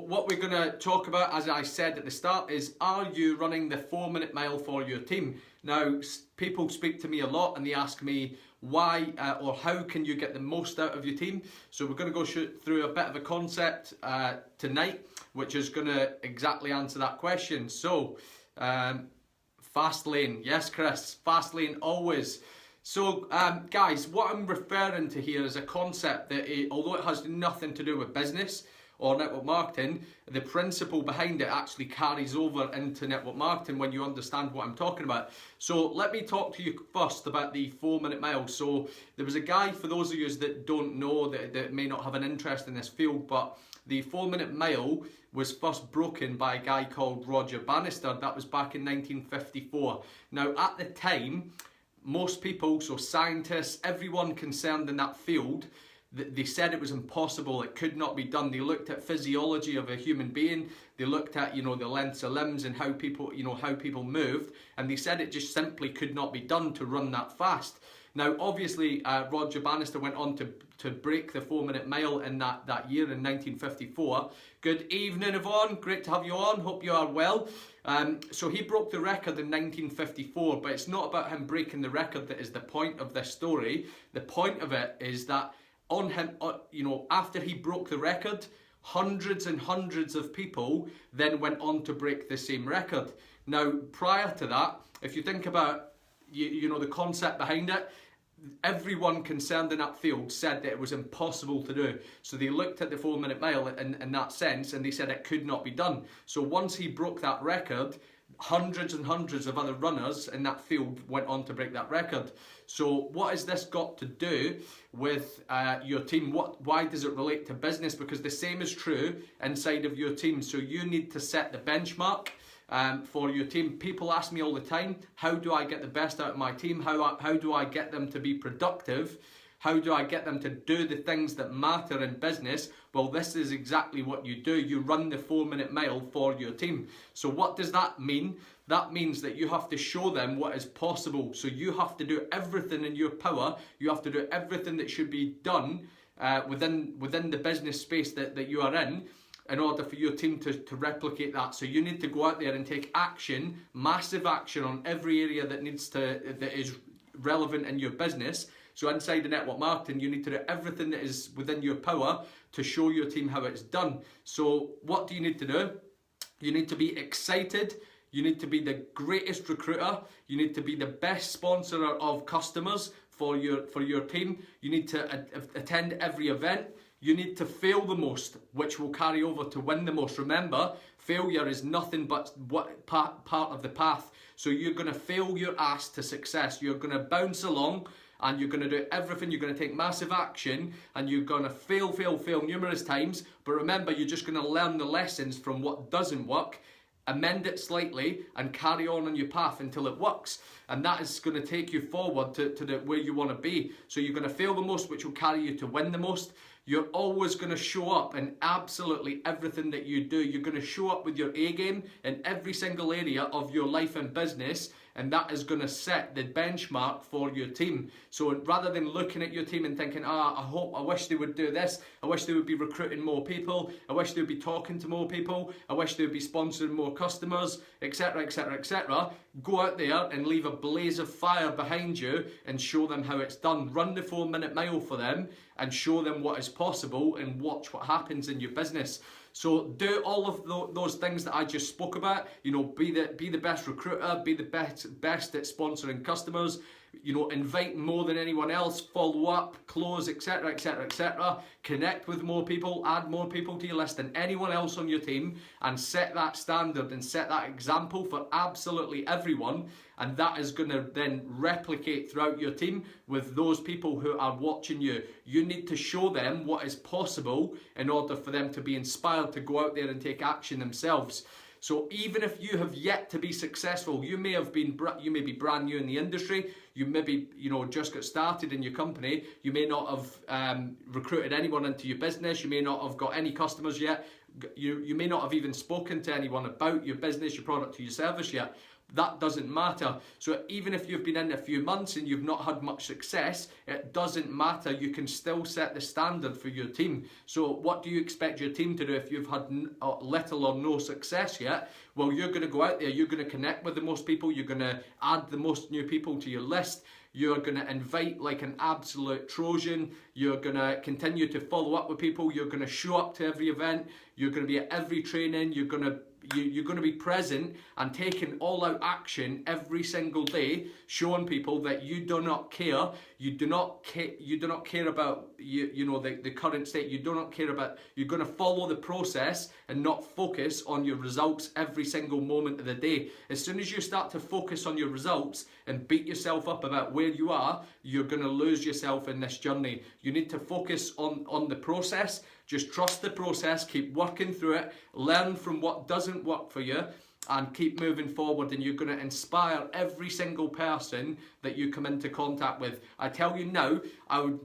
What we're going to talk about, as I said at the start, is are you running the 4-minute mile for your team? Now, people speak to me a lot and they ask me why or how can you get the most out of your team. So we're going to go through a bit of a concept tonight, which is going to exactly answer that question. So, fast lane. Yes, Chris, fast lane always. So, guys, what I'm referring to here is a concept that, although it has nothing to do with business or network marketing, the principle behind it actually carries over into network marketing when you understand what I'm talking about. So let me talk to you first about the 4-minute mile. So there was a guy, for those of you that don't know, that may not have an interest in this field, but the 4-minute mile was first broken by a guy called Roger Bannister. That was back in 1954. Now at the time, most people, so scientists, everyone concerned in that field, they said it was impossible, it could not be done. They looked at physiology of a human being, they looked at, the lengths of limbs and how people, how people moved, and they said it just simply could not be done to run that fast. Now, obviously, Roger Bannister went on to break the 4-minute mile in that year in 1954. Good evening, Yvonne. Great to have you on. Hope you are well. So he broke the record in 1954, but it's not about him breaking the record that is the point of this story. The point of it is that on him, after he broke the record, hundreds and hundreds of people then went on to break the same record. Now, prior to that, if you think about, the concept behind it, everyone concerned in that field said that it was impossible to do. So they looked at the 4-minute mile in that sense, and they said it could not be done. So once he broke that record, hundreds and hundreds of other runners in that field went on to break that record. So what has this got to do with your team? Why does it relate to business? Because the same is true inside of your team. So you need to set the benchmark for your team. People ask me all the time, how do I get the best out of my team? How do I get them to be productive? How do I get them to do the things that matter in business? Well, this is exactly what you do. You run the 4-minute mile for your team. So what does that mean? That means that you have to show them what is possible. So you have to do everything in your power. You have to do everything that should be done within the business space that you are in order for your team to replicate that. So you need to go out there and take action, massive action on every area that is relevant in your business. So inside the network marketing, you need to do everything that is within your power to show your team how it's done. So what do you need to do? You need to be excited. You need to be the greatest recruiter. You need to be the best sponsor of customers for your team. You need to attend every event. You need to fail the most, which will carry over to win the most. Remember, failure is nothing but part of the path. So you're going to fail your ass to success. You're going to bounce along and you're going to do everything. You're going to take massive action and you're going to fail numerous times. But remember, you're just going to learn the lessons from what doesn't work, amend it slightly and carry on your path until it works. And that is going to take you forward to where you want to be. So you're going to fail the most, which will carry you to win the most. You're always going to show up in absolutely everything that you do. You're going to show up with your A game in every single area of your life and business, and that is going to set the benchmark for your team. So rather than looking at your team and thinking, I wish they would do this, I wish they would be recruiting more people, I wish they would be talking to more people, I wish they would be sponsoring more customers, etc, etc, etc. Go out there and leave a blaze of fire behind you and show them how it's done. Run the 4-minute mile for them and show them what is possible and watch what happens in your business. So do all of those things that I just spoke about. Be the best recruiter, be the best at sponsoring customers. Invite more than anyone else, follow up, close, etc, etc, etc. Connect with more people, add more people to your list than anyone else on your team, and set that standard and set that example for absolutely everyone. And that is going to then replicate throughout your team with those people who are watching you. You need to show them what is possible in order for them to be inspired to go out there and take action themselves. So even if you have yet to be successful, you may be brand new in the industry, you maybe just got started in your company, you may not have recruited anyone into your business, you may not have got any customers yet, you may not have even spoken to anyone about your business, your product or your service yet. that doesn't matter. So even if you've been in a few months and you've not had much success, it doesn't matter. You can still set the standard for your team. So what do you expect your team to do if you've had little or no success yet? Well, you're going to go out there, you're going to connect with the most people, you're going to add the most new people to your list, you're going to invite like an absolute Trojan, you're going to continue to follow up with people, you're going to show up to every event, you're going to be at every training, you're going to be present and taking all-out action every single day, showing people that you do not care. You do not care about the current state. You do not care about. You're going to follow the process and not focus on your results every single moment of the day. As soon as you start to focus on your results and beat yourself up about where you are, you're going to lose yourself in this journey. You need to focus on the process. Just trust the process, keep working through it, learn from what doesn't work for you, and keep moving forward, and you're going to inspire every single person that you come into contact with. I tell you now, I would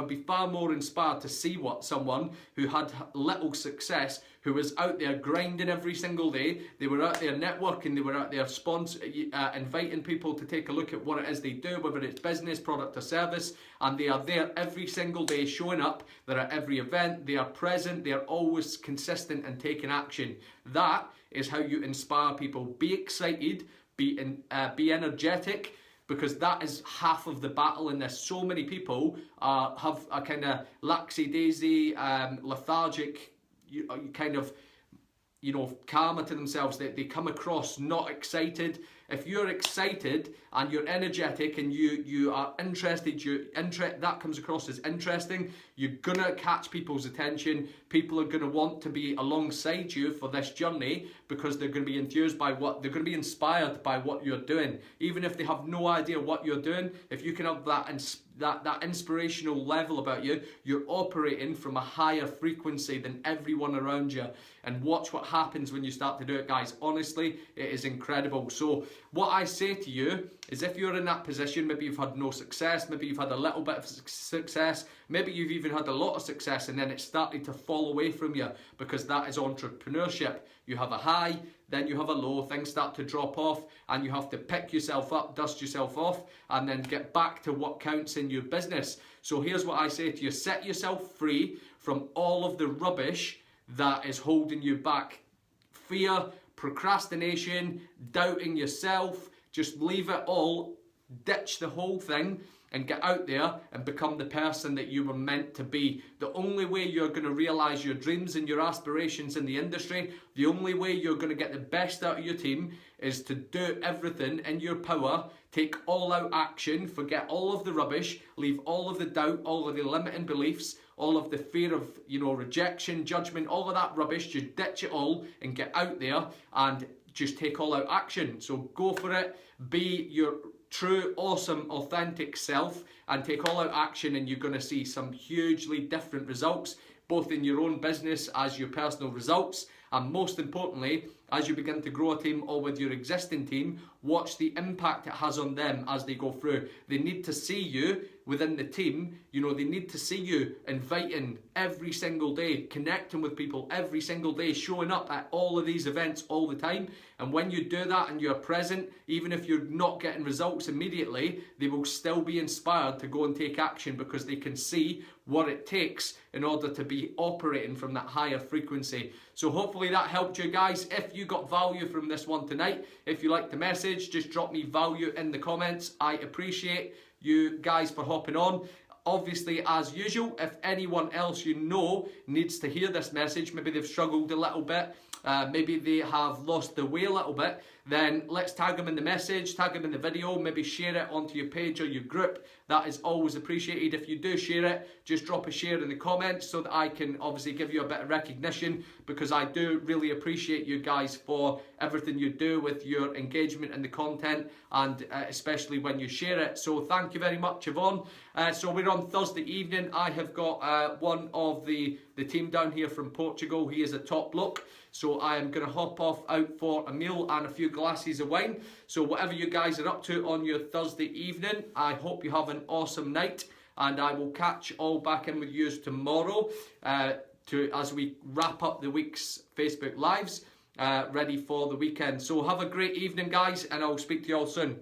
be far more inspired to see what someone who had little success, who was out there grinding every single day, they were out there networking, they were out there inviting people to take a look at what it is they do, whether it's business, product or service, and they are there every single day showing up, they're at every event, they are present, they are always consistent and taking action. That is how you inspire people. Be excited, be energetic, because that is half of the battle in this. So many people have a kind of lackadaisy, lethargic, kind of, karma to themselves. They come across not excited. If you're excited and you're energetic and you are interested, that comes across as interesting, you're gonna catch people's attention. People are gonna want to be alongside you for this journey because they're gonna be enthused by they're gonna be inspired by what you're doing. Even if they have no idea what you're doing, if you can have that inspirational level about you, you're operating from a higher frequency than everyone around you. And watch what happens when you start to do it, guys. Honestly, it is incredible. So what I say to you is, if you're in that position, maybe you've had no success, maybe you've had a little bit of success, maybe you've even had a lot of success and then it started to fall away from you, because that is entrepreneurship. You have a high, then you have a low, things start to drop off, and you have to pick yourself up, dust yourself off, and then get back to what counts in your business. So here's what I say to you: set yourself free from all of the rubbish that is holding you back. Fear, procrastination, doubting yourself. Just leave it all, ditch the whole thing, and get out there and become the person that you were meant to be. The only way you're going to realize your dreams and your aspirations in the industry, the only way you're going to get the best out of your team, is to do everything in your power, take all out action, forget all of the rubbish, leave all of the doubt, all of the limiting beliefs, all of the fear of, rejection, judgment, all of that rubbish. Just ditch it all and get out there and just take all out action. So go for it, be your true, awesome, authentic self, and take all out action, and you're going to see some hugely different results, both in your own business as your personal results, and most importantly, as you begin to grow a team or with your existing team, watch the impact it has on them as they go through. They need to see you within the team. They need to see you inviting every single day, connecting with people every single day, showing up at all of these events all the time. And when you do that and you're present, even if you're not getting results immediately, they will still be inspired to go and take action, because they can see what it takes in order to be operating from that higher frequency. So hopefully that helped you guys. If you got value from this one tonight, if you liked the message, just drop me value in the comments. I appreciate you guys for hopping on. Obviously, as usual, if anyone else needs to hear this message, maybe they've struggled a little bit, maybe they have lost their way a little bit, then let's tag them in the message, tag them in the video, maybe share it onto your page or your group. That is always appreciated. If you do share it, just drop a share in the comments so that I can obviously give you a bit of recognition, because I do really appreciate you guys for everything you do with your engagement in the content, and especially when you share it. So thank you very much, Yvonne. So we're on Thursday evening. I have got one of the team down here from Portugal. He is a top bloke. So I am going to hop off out for a meal and a few glasses of wine. So whatever you guys are up to on your Thursday evening, I hope you have an awesome night, and I will catch all back in with you tomorrow as we wrap up the week's Facebook Lives. ready for the weekend. So have a great evening, guys, and I'll speak to you all soon.